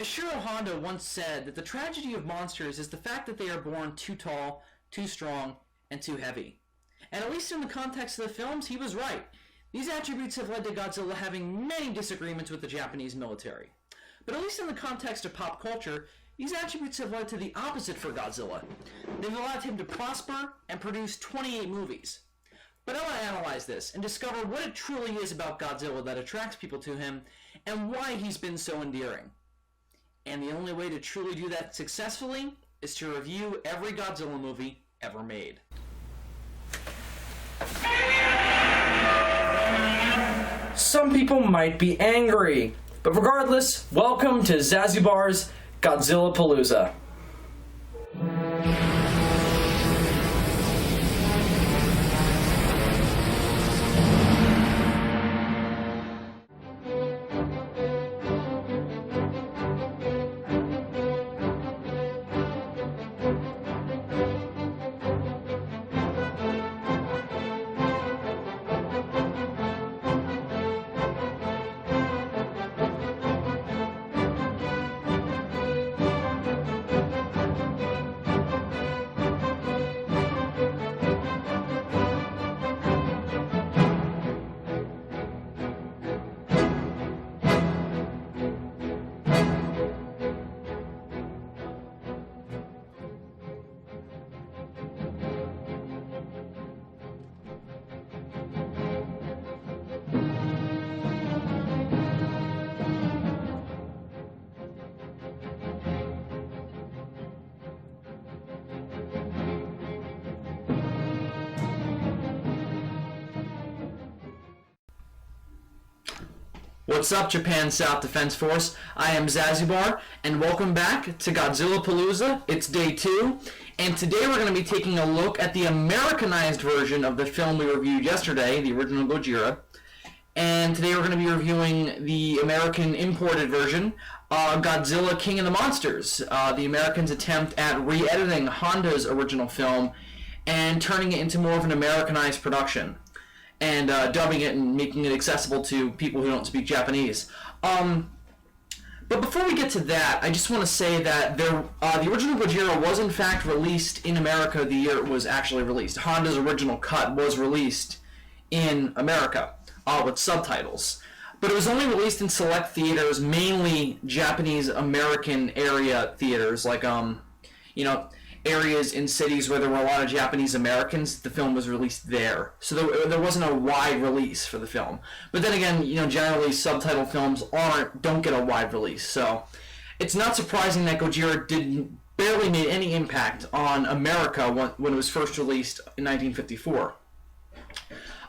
Gojira Honda once said that the tragedy of monsters is the fact that they are born too tall, too strong, and too heavy. And at least in the context of the films, he was right. These attributes have led to Godzilla having many disagreements with the Japanese military. But at least in the context of pop culture, these attributes have led to the opposite for Godzilla. They've allowed him to prosper and produce 28 movies. But I want to analyze this and discover what it truly is about Godzilla that attracts people to him and why he's been so endearing. And the only way to truly do that successfully is to review every Godzilla movie ever made. Some people might be angry, but regardless, welcome to Zazubaar's Godzilla Palooza. What's up, Japan South Defense Force? I am Zazubaar, and welcome back to Godzilla Palooza. It's day 2, and today we're going to be taking a look at the Americanized version of the film we reviewed yesterday, the original Gojira. And today we're going to be reviewing the American imported version, Godzilla King of the Monsters, the Americans' attempt at re-editing Honda's original film and turning it into more of an Americanized production, and dubbing it and making it accessible to people who don't speak Japanese. But before we get to that, I just want to say that the original Gojira was in fact released in America the year it was actually released. Honda's original cut was released in America with subtitles. But it was only released in select theaters, mainly Japanese-American area theaters, like, areas in cities where there were a lot of Japanese Americans. The film was released there, so there wasn't a wide release for the film. But then again, generally subtitle films don't get a wide release, so it's not surprising that Gojira barely made any impact on America when it was first released in 1954.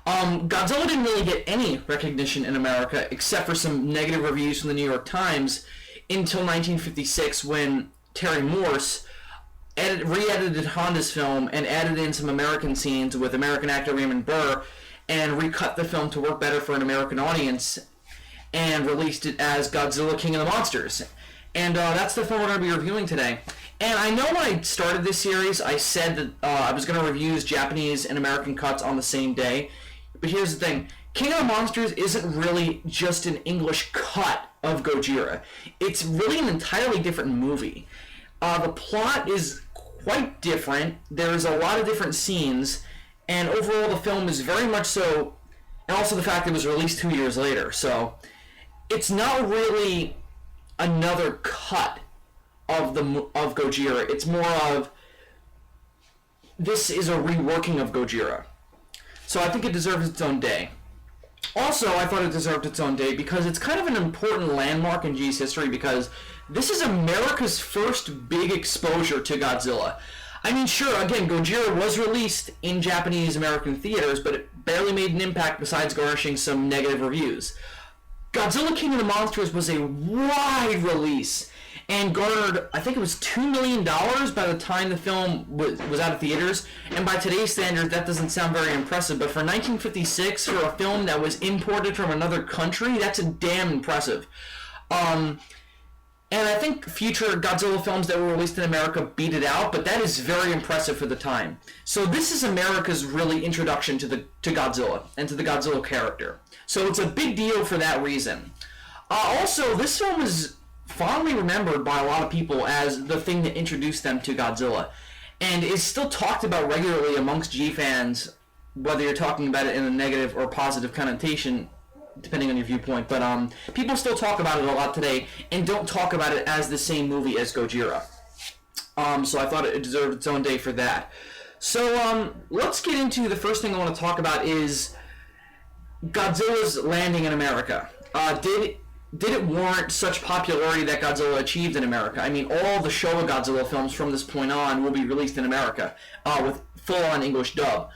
Godzilla didn't really get any recognition in America except for some negative reviews from the New York Times until 1956, when Terry Morse re-edited Honda's film and added in some American scenes with American actor Raymond Burr and recut the film to work better for an American audience and released it as Godzilla King of the Monsters. And that's the film we're going to be reviewing today. And I know when I started this series, I said that I was going to review Japanese and American cuts on the same day. But here's the thing. King of the Monsters isn't really just an English cut of Gojira. It's really an entirely different movie. The plot is quite different. There's a lot of different scenes, and overall the film is very much so, and also the fact that it was released 2 years later, so it's not really another cut of Gojira. It's more of, this is a reworking of Gojira. So I think it deserves its own day. Also, I thought it deserved its own day because it's kind of an important landmark in G's history, because this is America's first big exposure to Godzilla. I mean, sure, again, Gojira was released in Japanese-American theaters, but it barely made an impact besides garnishing some negative reviews. Godzilla King of the Monsters was a wide release and garnered, I think it was $2 million by the time the film was out of theaters. And by today's standards, that doesn't sound very impressive, but for 1956, for a film that was imported from another country, that's a damn impressive. And I think future Godzilla films that were released in America beat it out, but that is very impressive for the time. So this is America's really introduction to Godzilla and to the Godzilla character. So it's a big deal for that reason. Also, this film is fondly remembered by a lot of people as the thing that introduced them to Godzilla, and is still talked about regularly amongst G fans, whether you're talking about it in a negative or positive connotation, depending on your viewpoint. But people still talk about it a lot today, and don't talk about it as the same movie as Gojira. So I thought it deserved its own day for that. So let's get into the first thing I want to talk about is Godzilla's landing in America. Did it warrant such popularity that Godzilla achieved in America? I mean, all the Showa Godzilla films from this point on will be released in America with full-on English dub.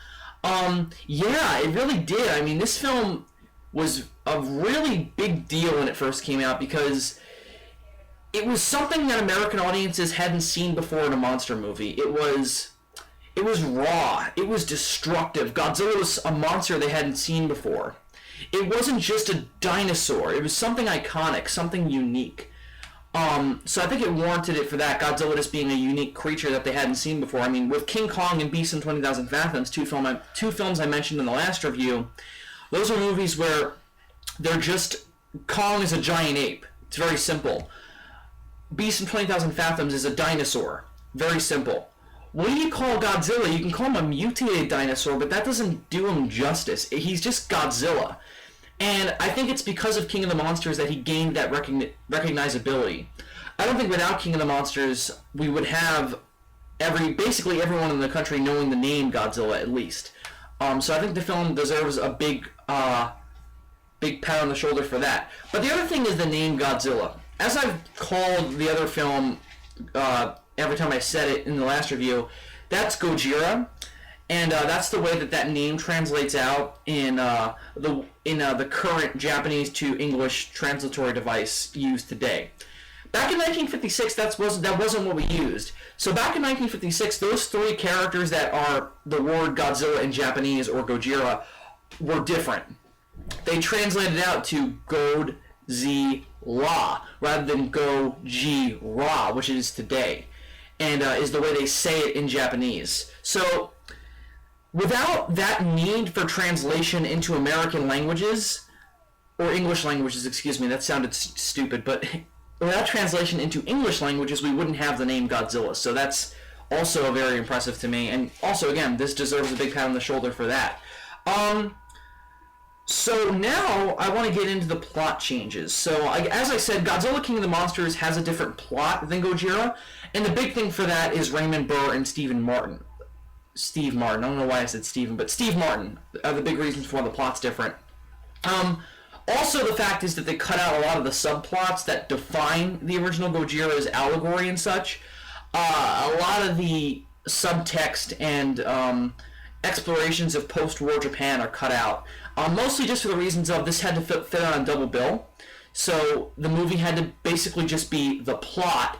Yeah, it really did. I mean, this film was a really big deal when it first came out because it was something that American audiences hadn't seen before in a monster movie. It was raw. It was destructive. Godzilla was a monster they hadn't seen before. It wasn't just a dinosaur. It was something iconic, something unique. So I think it warranted it for that, Godzilla just being a unique creature that they hadn't seen before. I mean, with King Kong and Beast and 20,000 Fathoms, two films I mentioned in the last review, those are movies where they're just, Kong is a giant ape. It's very simple. Beast and 20,000 Fathoms is a dinosaur. Very simple. What do you call Godzilla? You can call him a mutated dinosaur, but that doesn't do him justice. He's just Godzilla. And I think it's because of King of the Monsters that he gained that recognizability. I don't think without King of the Monsters, we would have basically everyone in the country knowing the name Godzilla, at least. So I think the film deserves a big pat on the shoulder for that. But the other thing is the name Godzilla. As I've called the other film every time I said it in the last review, that's Gojira, and that's the way that name translates out in the current Japanese to English translatory device used today. Back in 1956, that wasn't what we used. So back in 1956, those three characters that are the word Godzilla in Japanese or Gojira were different. They translated out to Godzilla rather than Gojira, which it is today, and is the way they say it in Japanese. So without that need for translation into American languages, or English languages, excuse me, that sounded stupid, but without translation into English languages, we wouldn't have the name Godzilla. So that's also very impressive to me. And also, again, this deserves a big pat on the shoulder for that. So now I want to get into the plot changes. So as I said, Godzilla King of the Monsters has a different plot than Gojira. And the big thing for that is Raymond Burr and Steve Martin. I don't know why I said Steven, but Steve Martin are the big reasons for why the plot's different. Also, the fact is that they cut out a lot of the subplots that define the original Gojira's allegory and such. A lot of the subtext and explorations of post-war Japan are cut out. Mostly just for the reasons of this had to fit on a double bill. So the movie had to basically just be the plot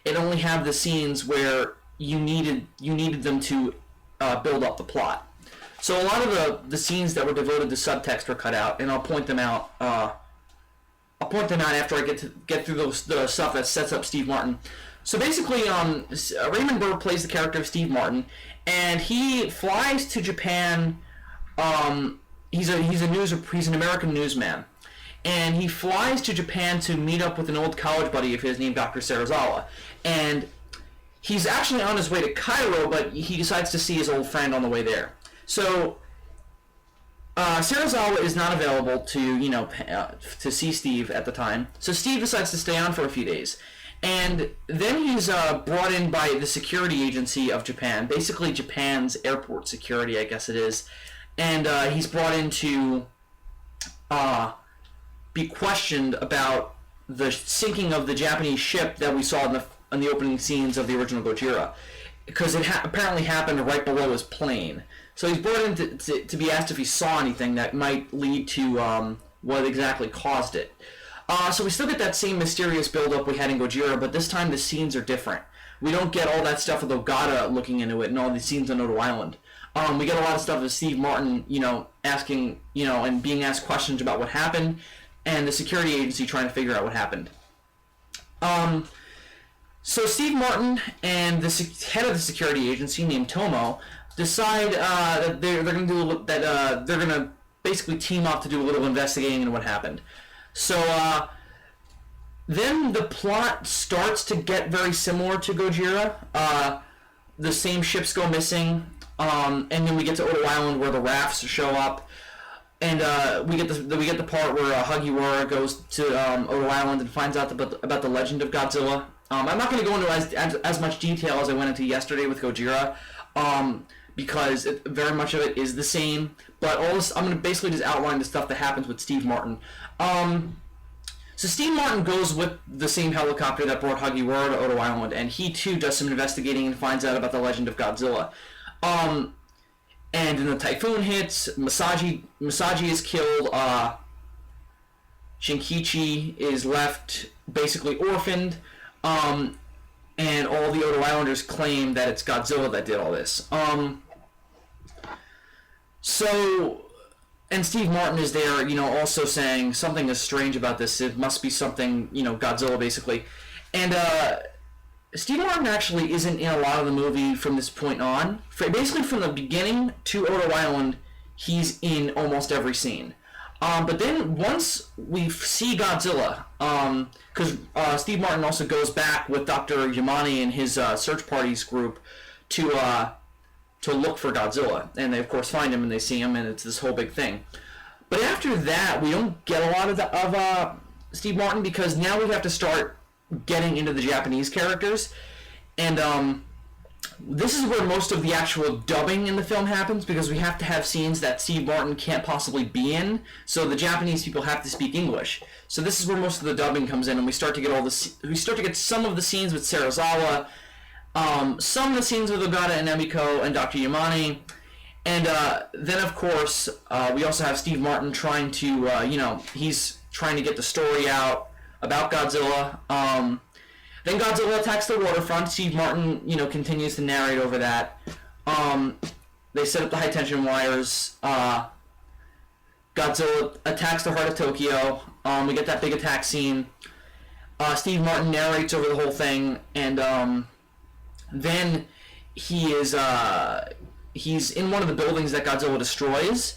and only have the scenes where you needed them to build up the plot. So a lot of the scenes that were devoted to subtext were cut out, and I'll point them out. After I get through the stuff that sets up Steve Martin. So basically, Raymond Burr plays the character of Steve Martin, and he flies to Japan. He's an American newsman, and he flies to Japan to meet up with an old college buddy of his named Dr. Serizawa, and he's actually on his way to Cairo, but he decides to see his old friend on the way there. So Serizawa is not available to see Steve at the time, so Steve decides to stay on for a few days. And then he's brought in by the security agency of Japan, basically Japan's airport security, I guess it is. And he's brought in to be questioned about the sinking of the Japanese ship that we saw in the opening scenes of the original Gojira, because it apparently happened right below his plane. So he's brought in to be asked if he saw anything that might lead to what exactly caused it. So we still get that same mysterious build-up we had in Gojira, but this time the scenes are different. We don't get all that stuff with Ogata looking into it and all the scenes on Odo Island. We get a lot of stuff with Steve Martin, asking, and being asked questions about what happened, and the security agency trying to figure out what happened. So Steve Martin and the head of the security agency named Tomo decide that they're going to basically team up to do a little investigating into what happened. So Then the plot starts to get very similar to Gojira. The same ships go missing, and then we get to Odo Island where the rafts show up, and we get the part where Hagiwara goes to Odo Island and finds out about the legend of Godzilla. I'm not going to go into as much detail as I went into yesterday with Gojira, because very much of it is the same. But all this, I'm going to basically just outline the stuff that happens with Steve Martin. So Steve Martin goes with the same helicopter that brought Hagiwara to Odo Island, and he too does some investigating and finds out about the legend of Godzilla. And then the typhoon hits, Masagi is killed, Shinkichi is left basically orphaned, and all the Odo Islanders claim that it's Godzilla that did all this. And Steve Martin is there, also saying something is strange about this. It must be something, Godzilla basically. And Steve Martin actually isn't in a lot of the movie from this point on. Basically from the beginning to Odo Island, he's in almost every scene. But then once we see Godzilla, because Steve Martin also goes back with Dr. Yamane and his search parties group to look for Godzilla, and they of course find him and they see him, and it's this whole big thing. But after that, we don't get a lot of Steve Martin, because now we have to start getting into the Japanese characters, and this is where most of the actual dubbing in the film happens, because we have to have scenes that Steve Martin can't possibly be in, so the Japanese people have to speak English. So this is where most of the dubbing comes in, and we start to get some of the scenes with Serizawa, some of the scenes with Ogata and Emiko and Dr. Yamane, and then of course we also have Steve Martin trying to, he's trying to get the story out about Godzilla. Then Godzilla attacks the waterfront. Steve Martin, continues to narrate over that. They set up the high tension wires. Godzilla attacks the heart of Tokyo. We get that big attack scene. Steve Martin narrates over the whole thing, and then he's in one of the buildings that Godzilla destroys,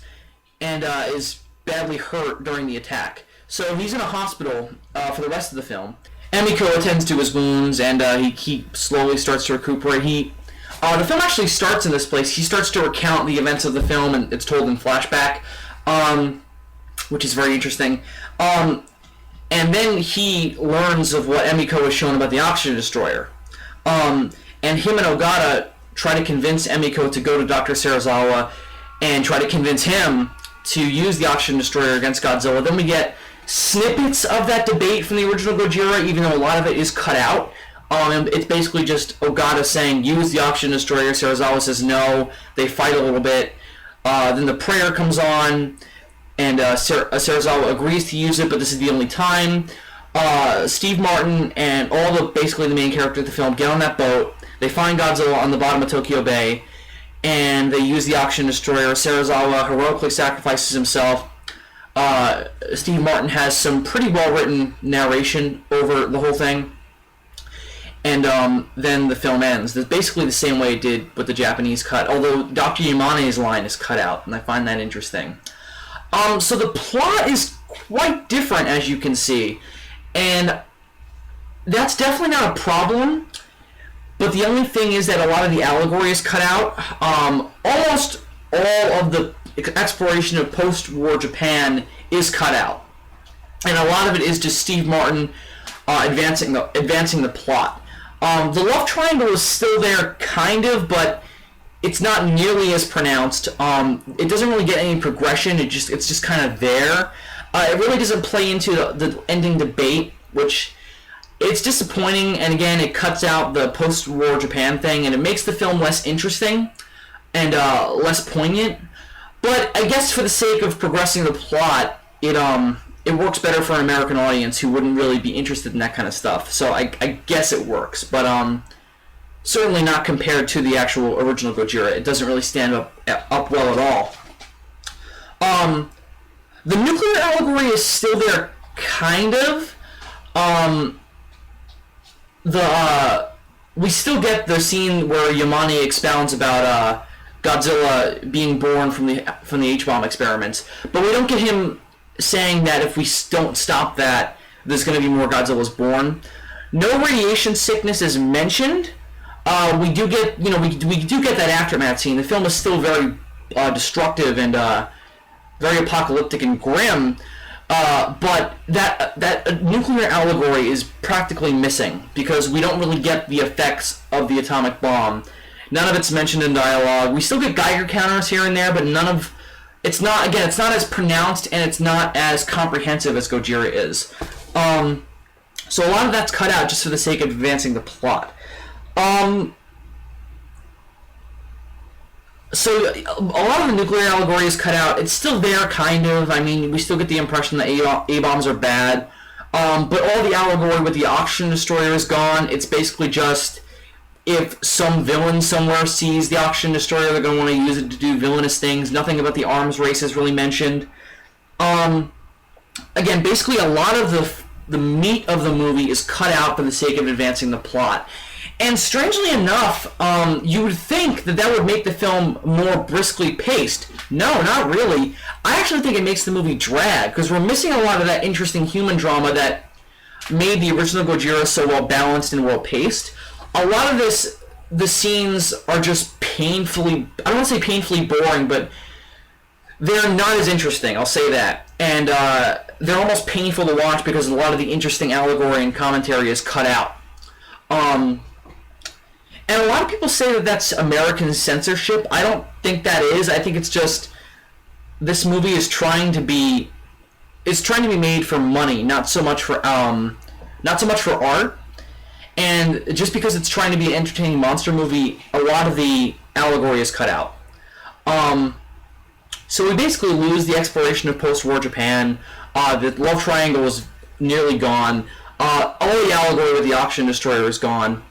and is badly hurt during the attack. So he's in a hospital for the rest of the film. Emiko attends to his wounds, and he slowly starts to recuperate. The film actually starts in this place. He starts to recount the events of the film, and it's told in flashback, which is very interesting. And then he learns of what Emiko has shown about the oxygen destroyer. And him and Ogata try to convince Emiko to go to Dr. Serizawa and try to convince him to use the oxygen destroyer against Godzilla. Then we get snippets of that debate from the original Gojira, even though a lot of it is cut out. It's basically just Ogata saying, use the oxygen destroyer. Serizawa says no. They fight a little bit. Then the prayer comes on, and Serizawa agrees to use it, but this is the only time. Steve Martin and basically the main character of the film get on that boat. They find Godzilla on the bottom of Tokyo Bay, and they use the oxygen destroyer. Serizawa heroically sacrifices himself. Steve Martin has some pretty well-written narration over the whole thing, and then the film ends. It's basically the same way it did with the Japanese cut, although Dr. Yamane's line is cut out, and I find that interesting. So the plot is quite different, as you can see, and that's definitely not a problem, but the only thing is that a lot of the allegory is cut out. Almost all of the exploration of post-war Japan is cut out, and a lot of it is just Steve Martin advancing the plot. The love triangle is still there, kind of, but it's not nearly as pronounced. It doesn't really get any progression. It's just kind of there. It really doesn't play into the ending debate, which it's disappointing. And again, it cuts out the post-war Japan thing, and it makes the film less interesting and less poignant. But I guess for the sake of progressing the plot, it works better for an American audience who wouldn't really be interested in that kind of stuff. So I guess it works, but certainly not compared to the actual original Gojira. It doesn't really stand up well at all. The nuclear allegory is still there, kind of. We still get the scene where Yamane expounds about Godzilla being born from the H-bomb experiments, but we don't get him saying that if we don't stop that, there's going to be more Godzillas born. No radiation sickness is mentioned. We do get, we do get that aftermath scene. The film is still very destructive and very apocalyptic and grim. But that nuclear allegory is practically missing because we don't really get the effects of the atomic bomb. None of it's mentioned in dialogue. We still get Geiger counters here and there, but it's not as pronounced and it's not as comprehensive as Gojira is. So a lot of that's cut out just for the sake of advancing the plot. So a lot of the nuclear allegory is cut out. It's still there, kind of. I mean, we still get the impression that A-bombs are bad. But all the allegory with the oxygen destroyer is gone. It's basically just if some villain somewhere sees the oxygen destroyer, they're going to want to use it to do villainous things. Nothing about the arms race is really mentioned. Again, basically a lot of the meat of the movie is cut out for the sake of advancing the plot. And strangely enough, you would think that would make the film more briskly paced. No, not really. I actually think it makes the movie drag, because we're missing a lot of that interesting human drama that made the original Gojira so well balanced and well paced. A lot of the scenes are just painfully, I don't want to say painfully boring, but they're not as interesting, I'll say that. And they're almost painful to watch because a lot of the interesting allegory and commentary is cut out. And a lot of people say that that's American censorship. I don't think that is. I think it's just this movie is trying to be made for money, not so much for art. And just because it's trying to be an entertaining monster movie, a lot of the allegory is cut out. So we basically lose the exploration of post-war Japan. The love triangle is nearly gone. All the allegory with the oxygen destroyer is gone.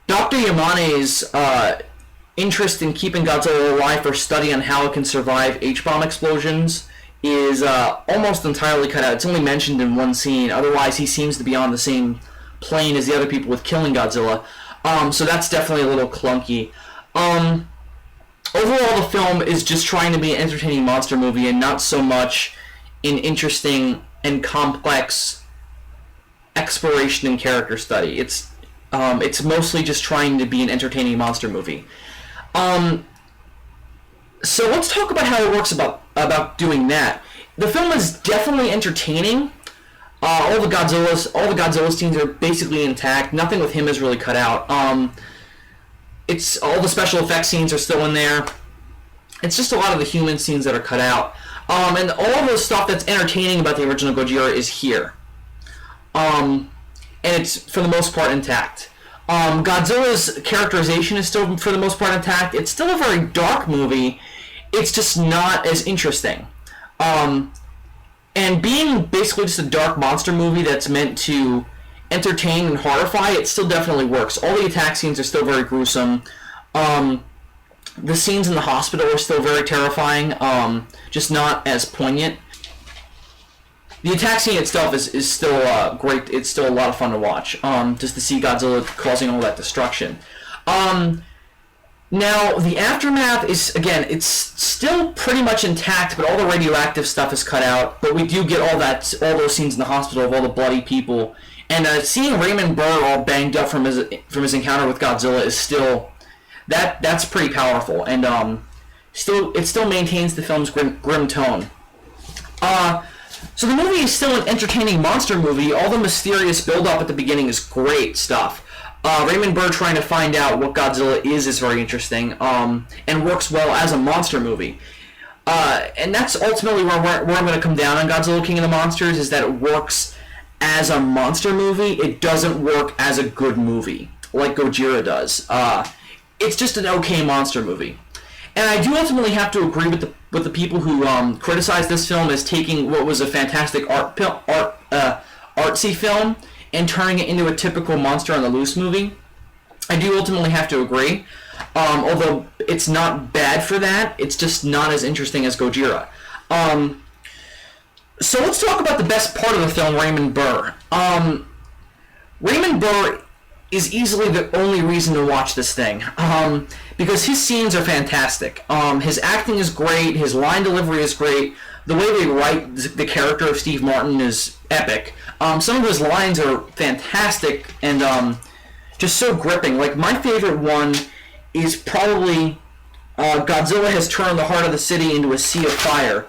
Dr. Yamane's interest in keeping Godzilla alive for study on how it can survive H-bomb explosions is almost entirely cut out. It's only mentioned in one scene. Otherwise, he seems to be on the same plane as the other people with killing Godzilla. So that's definitely a little clunky. Overall, the film is just trying to be an entertaining monster movie and not so much an interesting and complex exploration and character study. It's mostly just trying to be an entertaining monster movie. So let's talk about how it works about doing that. The film is definitely entertaining. All the Godzilla scenes are basically intact. Nothing with him is really cut out. It's all the special effects scenes are still in there. It's just a lot of the human scenes that are cut out. And all the stuff that's entertaining about the original Gojira is here. And it's, for the most part, intact. Godzilla's characterization is still, for the most part, intact. It's still a very dark movie. It's just not as interesting. And being basically just a dark monster movie that's meant to entertain and horrify, it still definitely works. All the attack scenes are still very gruesome. The scenes in the hospital are still very terrifying, just not as poignant. The attack scene itself is still great. It's still a lot of fun to watch, just to see Godzilla causing all that destruction. Now, the aftermath is, again, it's still pretty much intact, but all the radioactive stuff is cut out. But we do get all those scenes in the hospital of all the bloody people. And seeing Raymond Burr all banged up from his encounter with Godzilla is still, that's pretty powerful. And it still maintains the film's grim tone. So the movie is still an entertaining monster movie. All the mysterious build-up at the beginning is great stuff. Raymond Burr trying to find out what Godzilla is very interesting, and works well as a monster movie. And that's ultimately where I'm going to come down on Godzilla King of the Monsters, is that it works as a monster movie. It doesn't work as a good movie, like Gojira does. It's just an okay monster movie. And I do ultimately have to agree with the people who criticize this film as taking what was a fantastic artsy film and turning it into a typical Monster on the Loose movie. I do ultimately have to agree. Although it's not bad for that, it's just not as interesting as Gojira. So let's talk about the best part of the film, Raymond Burr. Raymond Burr is easily the only reason to watch this thing, because his scenes are fantastic. His acting is great, his line delivery is great, the way they write the character of Steve Martin is epic. Some of his lines are fantastic and just so gripping. Like, my favorite one is probably Godzilla has turned the heart of the city into a sea of fire.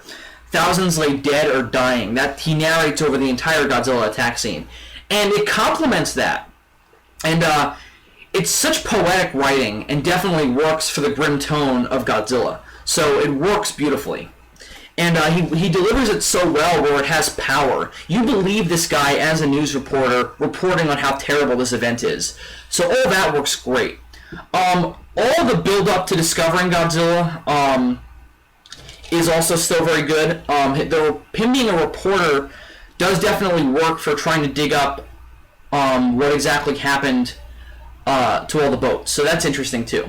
Thousands lay dead or dying. That he narrates over the entire Godzilla attack scene. And it complements that. And it's such poetic writing and definitely works for the grim tone of Godzilla. So it works beautifully. And he delivers it so well where it has power. You believe this guy as a news reporter reporting on how terrible this event is. So all that works great. All the build-up to discovering Godzilla is also still very good. Him being a reporter does definitely work for trying to dig up what exactly happened to all the boats. So that's interesting too.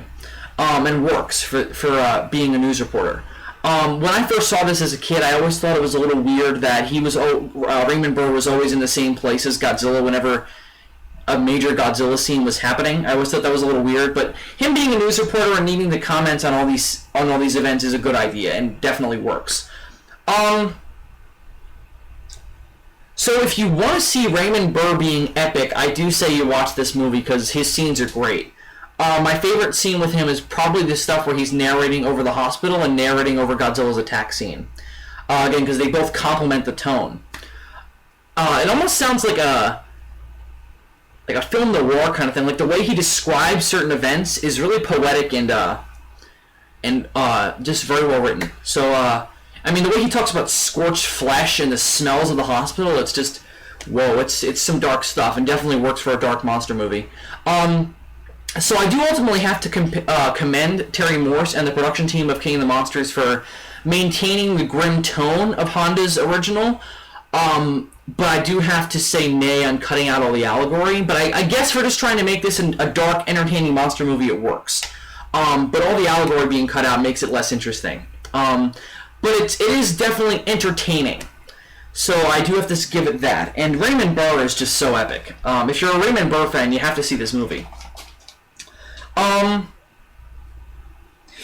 And works for being a news reporter. When I first saw this as a kid, I always thought it was a little weird that Raymond Burr was always in the same place as Godzilla whenever a major Godzilla scene was happening. I always thought that was a little weird, but him being a news reporter and needing to comment on all these events is a good idea and definitely works. So if you want to see Raymond Burr being epic, I do say you watch this movie because his scenes are great. My favorite scene with him is probably the stuff where he's narrating over the hospital and narrating over Godzilla's attack scene. Again, because they both complement the tone. It almost sounds like a film noir kind of thing. Like, the way he describes certain events is really poetic and just very well written. So, I mean, the way he talks about scorched flesh and the smells of the hospital, it's just, whoa, it's some dark stuff and definitely works for a dark monster movie. So I do ultimately have to commend Terry Morse and the production team of King of the Monsters for maintaining the grim tone of Honda's original, but I do have to say nay on cutting out all the allegory. But I guess for just trying to make this a dark, entertaining monster movie, it works. But all the allegory being cut out makes it less interesting. But it is definitely entertaining. So I do have to give it that. And Raymond Burr is just so epic. If you're a Raymond Burr fan, you have to see this movie.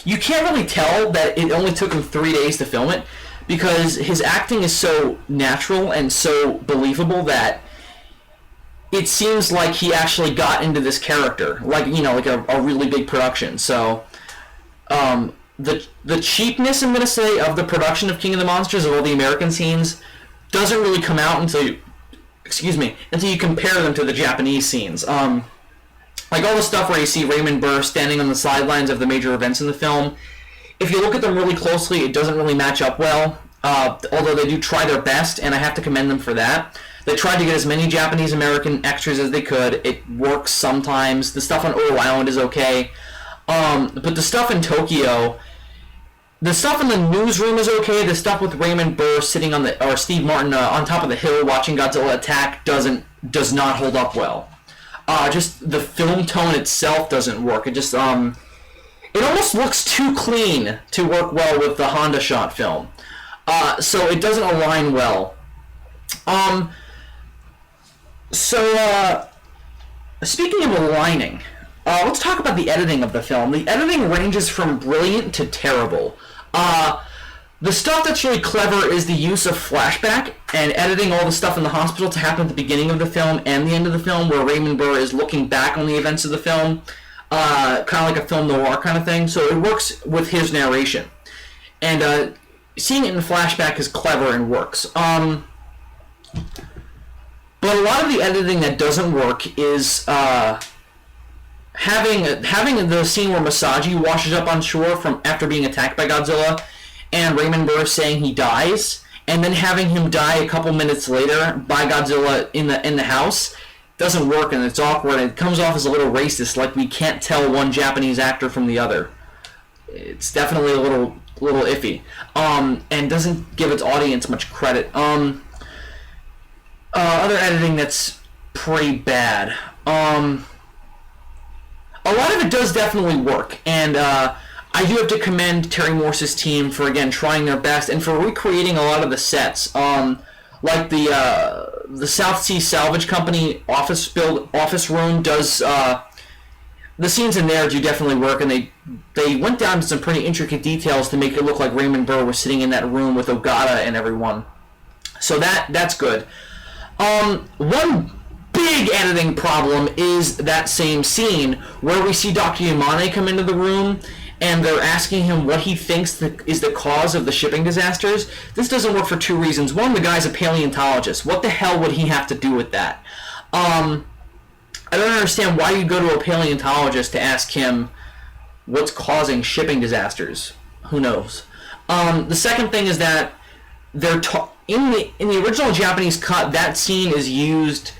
You can't really tell that it only took him 3 days to film it because his acting is so natural and so believable that it seems like he actually got into this character, like, you know, like a really big production. So, the cheapness, I'm going to say, of the production of King of the Monsters, of all the American scenes, doesn't really come out until you compare them to the Japanese scenes. Like all the stuff where you see Raymond Burr standing on the sidelines of the major events in the film, if you look at them really closely, it doesn't really match up well, although they do try their best, and I have to commend them for that. They tried to get as many Japanese-American extras as they could. It works sometimes. The stuff on Odo Island is okay. But the stuff in Tokyo, the stuff in the newsroom is okay. The stuff with Raymond Burr sitting or Steve Martin on top of the hill watching Godzilla attack does not hold up well. Just the film tone itself doesn't work. It just, it almost looks too clean to work well with the Honda shot film. So it doesn't align well. Speaking of aligning, let's talk about the editing of the film. The editing ranges from brilliant to terrible. The stuff that's really clever is the use of flashback and editing all the stuff in the hospital to happen at the beginning of the film and the end of the film, where Raymond Burr is looking back on the events of the film, kind of like a film noir kind of thing. So it works with his narration. And seeing it in flashback is clever and works. But a lot of the editing that doesn't work is having the scene where Masagi washes up on shore after being attacked by Godzilla, and Raymond Burr saying he dies, and then having him die a couple minutes later by Godzilla in the house doesn't work, and it's awkward, and it comes off as a little racist, like we can't tell one Japanese actor from the other. It's definitely a little iffy, and doesn't give its audience much credit. Other editing that's pretty bad. A lot of it does definitely work, and I do have to commend Terry Morse's team for, again, trying their best and for recreating a lot of the sets. Like the South Sea Salvage Company office room does the scenes in there do definitely work, and they went down to some pretty intricate details to make it look like Raymond Burr was sitting in that room with Ogata and everyone. So that's good. One big editing problem is that same scene where we see Dr. Yamane come into the room and they're asking him what he thinks is the cause of the shipping disasters. This doesn't work for two reasons. One, the guy's a paleontologist. What the hell would he have to do with that? I don't understand why you go to a paleontologist to ask him what's causing shipping disasters. Who knows? The second thing is that in the original Japanese cut, that scene is used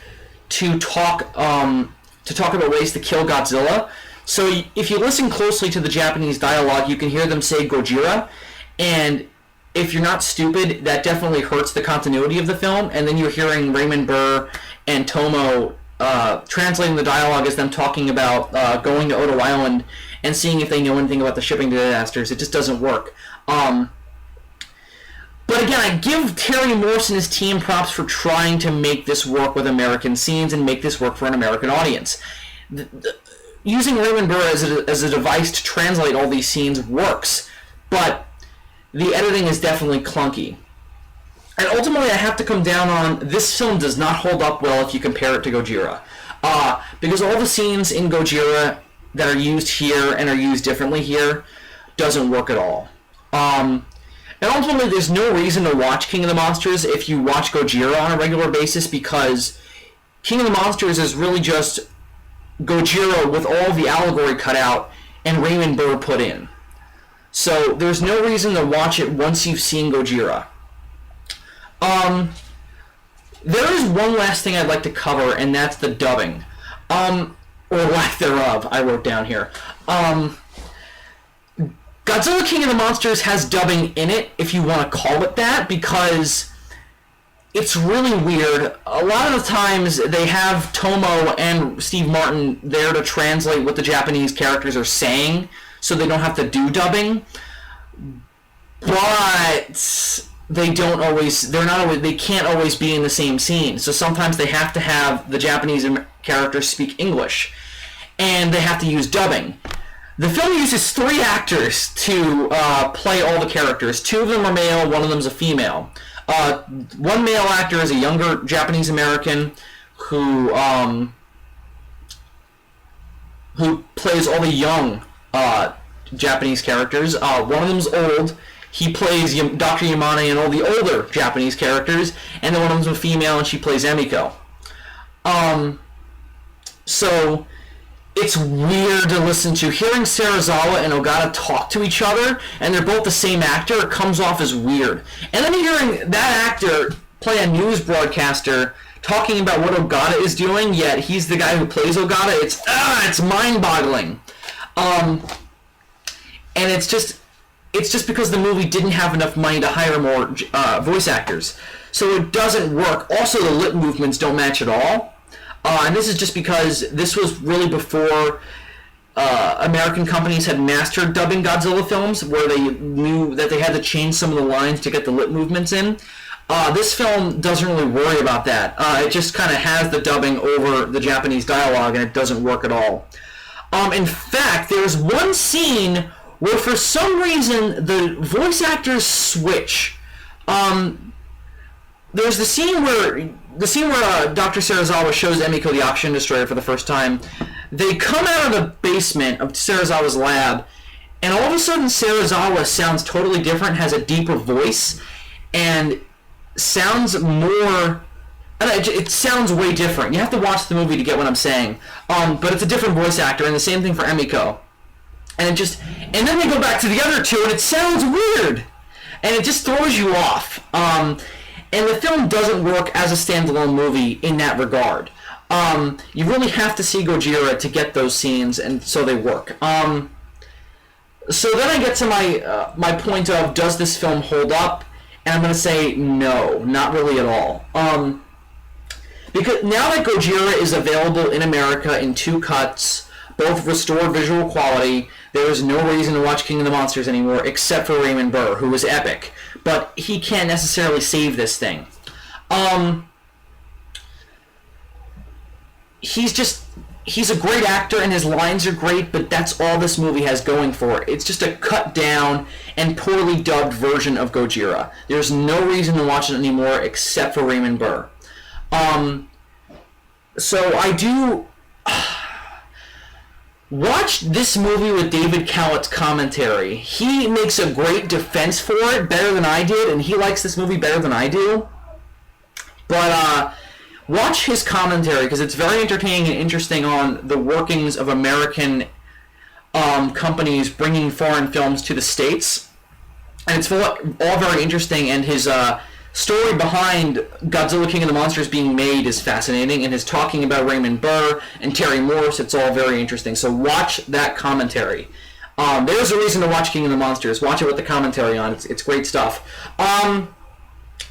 to talk about ways to kill Godzilla. So if you listen closely to the Japanese dialogue, you can hear them say Gojira, and if you're not stupid, that definitely hurts the continuity of the film. And then you're hearing Raymond Burr and Tomo translating the dialogue as them talking about going to Odo Island and seeing if they know anything about the shipping disasters. It just doesn't work. But again, I give Terry Morse and his team props for trying to make this work with American scenes and make this work for an American audience. Using Raymond Burr as a device to translate all these scenes works, but the editing is definitely clunky. And ultimately, I have to come down on this film does not hold up well if you compare it to Gojira. Because all the scenes in Gojira that are used here and are used differently here doesn't work at all. And ultimately, there's no reason to watch King of the Monsters if you watch Gojira on a regular basis, because King of the Monsters is really just Gojira with all the allegory cut out and Raymond Burr put in. So there's no reason to watch it once you've seen Gojira. There is one last thing I'd like to cover, and that's the dubbing. Or lack thereof, I wrote down here. Godzilla King of the Monsters has dubbing in it, if you want to call it that, because it's really weird. A lot of the times they have Tomo and Steve Martin there to translate what the Japanese characters are saying, so they don't have to do dubbing. But they can't always be in the same scene. So sometimes they have to have the Japanese characters speak English, and they have to use dubbing. The film uses 3 actors to play all the characters. 2 of them are male, 1 of them is a female. One male actor is a younger Japanese American who plays all the young Japanese characters. One of them's old. He plays Dr. Yamane and all the older Japanese characters, and then one of them's a female, and she plays Emiko. So it's weird to listen to. Hearing Serizawa and Ogata talk to each other, and they're both the same actor, it comes off as weird. And then hearing that actor play a news broadcaster talking about what Ogata is doing, yet he's the guy who plays Ogata, it's mind-boggling. And it's just because the movie didn't have enough money to hire more voice actors. So it doesn't work. Also, the lip movements don't match at all. And this is just because this was really before American companies had mastered dubbing Godzilla films, where they knew that they had to change some of the lines to get the lip movements in. This film doesn't really worry about that. It just kind of has the dubbing over the Japanese dialogue, and it doesn't work at all. In fact, there's one scene where for some reason the voice actors switch. There's the scene where Dr. Serizawa shows Emiko the oxygen destroyer for the first time. They come out of the basement of Serizawa's lab, and all of a sudden Serizawa sounds totally different, has a deeper voice, and sounds more... It sounds way different. You have to watch the movie to get what I'm saying. But it's a different voice actor, and the same thing for Emiko. And then they go back to the other 2, and it sounds weird. And it just throws you off. And the film doesn't work as a standalone movie in that regard. You really have to see Gojira to get those scenes, and so they work. So then I get to my point of, does this film hold up? And I'm going to say no, not really at all. Because now that Gojira is available in America in 2 cuts, both restored visual quality, there is no reason to watch King of the Monsters anymore except for Raymond Burr, who was epic. But he can't necessarily save this thing. he's a great actor and his lines are great, but that's all this movie has going for it. It's just a cut down and poorly dubbed version of Gojira. There's no reason to watch it anymore except for Raymond Burr. So I do watch this movie with David Cowett's commentary. He makes a great defense for it, better than I did, and he likes this movie better than I do. But watch his commentary, because it's very entertaining and interesting on the workings of American companies bringing foreign films to the States. And it's all very interesting, and his story behind Godzilla King of the Monsters being made is fascinating, and his talking about Raymond Burr and Terry Morse, it's all very interesting. So watch that commentary. There's a reason to watch King of the Monsters. Watch it with the commentary on. It's great stuff.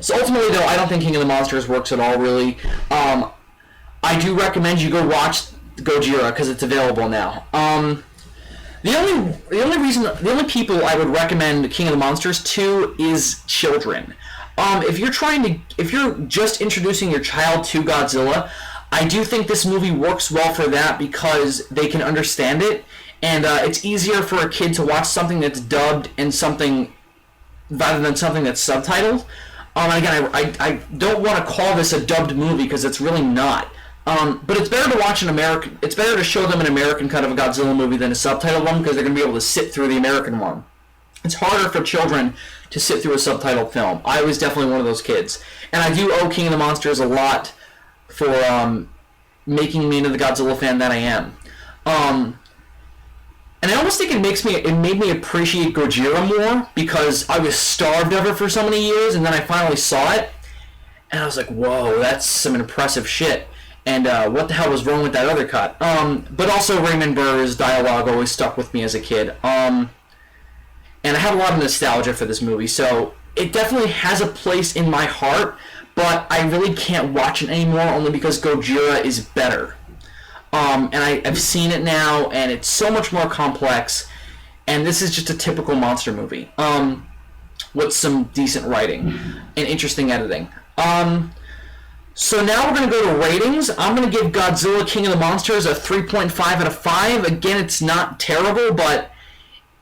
So ultimately, though, I don't think King of the Monsters works at all, really. I do recommend you go watch Gojira, because it's available now. The only people I would recommend King of the Monsters to is children. If you're just introducing your child to Godzilla, I do think this movie works well for that, because they can understand it, and it's easier for a kid to watch something that's dubbed and something rather than something that's subtitled. And again, I don't want to call this a dubbed movie, because it's really not. But it's better to watch it's better to show them an American cut of a Godzilla movie than a subtitled one, because they're going to be able to sit through the American one. It's harder for children to sit through a subtitled film. I was definitely one of those kids. And I do owe King of the Monsters a lot for making me into the Godzilla fan that I am. And I almost think it made me appreciate Gojira more, because I was starved of it for so many years, and then I finally saw it, and I was like, whoa, that's some impressive shit. And what the hell was wrong with that other cut? But also Raymond Burr's dialogue always stuck with me as a kid. And I have a lot of nostalgia for this movie, so it definitely has a place in my heart, but I really can't watch it anymore, only because Gojira is better. And I've seen it now, and it's so much more complex, and this is just a typical monster movie, with some decent writing and interesting editing. So now we're going to go to ratings. I'm going to give Godzilla King of the Monsters a 3.5 out of 5. Again, it's not terrible, but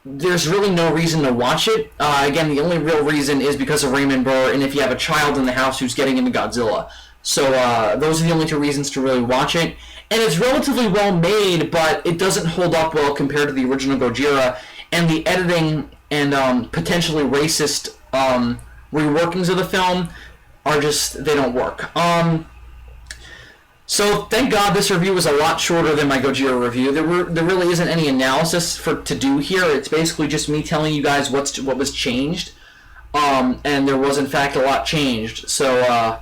there's really no reason to watch it. Again, the only real reason is because of Raymond Burr, and if you have a child in the house who's getting into Godzilla. So those are the only two reasons to really watch it. And it's relatively well made, but it doesn't hold up well compared to the original Gojira. And the editing and potentially racist reworkings of the film are just, they don't work. So thank God this review was a lot shorter than my Gojira review. There really isn't any analysis to do here. It's basically just me telling you guys what was changed. And there was in fact a lot changed. So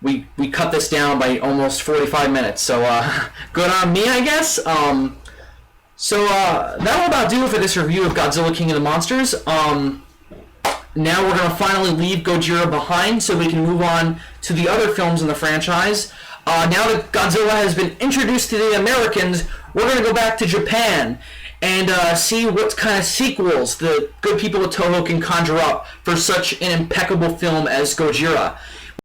we cut this down by almost 45 minutes. So good on me, I guess. So that'll about do it for this review of Godzilla King of the Monsters. Now we're going to finally leave Gojira behind so we can move on to the other films in the franchise. Now that Godzilla has been introduced to the Americans, we're going to go back to Japan and see what kind of sequels the good people of Toho can conjure up for such an impeccable film as Gojira.